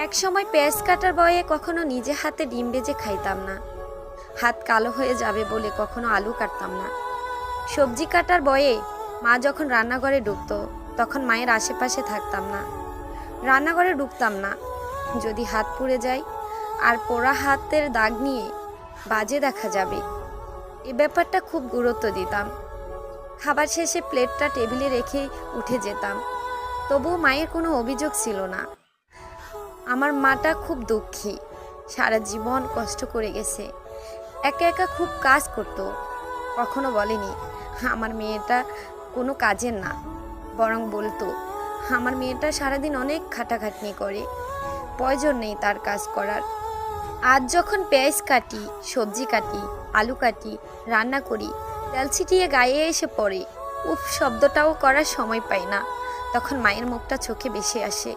এক সময় পেঁয়াজ কাটার বয়ে কখনো নিজে হাতে ডিম ভেজে খাইতাম না। হাত কালো হয়ে যাবে বলে কখনো আলু কাটতাম না। সবজি কাটার বয়ে মা যখন রান্নাঘরে ঢুকতো তখন মায়ের আশেপাশে থাকতাম না। রান্নাঘরে ঢুকতাম না, যদি হাত পুড়ে যায় আর পোড়া হাতের দাগ নিয়ে বাজে দেখা যাবে, এ ব্যাপারটা খুব গুরুত্ব দিতাম। খাবার শেষে প্লেটটা টেবিলে রেখে উঠে যেতাম, তবুও মায়ের কোনো অভিযোগ ছিল না। আমার মাটা খুব দুঃখী, সারা জীবন কষ্ট করে গেছে, একা একা খুব কাজ করতো। কখনো বলেনি আমার মেয়েটা কোনো কাজের না, বরং বলতো আমার মেয়েটা সারাদিন অনেক খাটাখাটনি করে, প্রয়োজন নেই তার কাজ করার। আজ যখন পেঁয়াজ কাটি, সবজি কাটি, আলু কাটি, রান্না করি, তেল ছিটিয়ে গায়ে এসে পড়ে, উফ শব্দটাও করার সময় পাই না, তখন মায়ের মুখটা চোখে ভেসে আসে।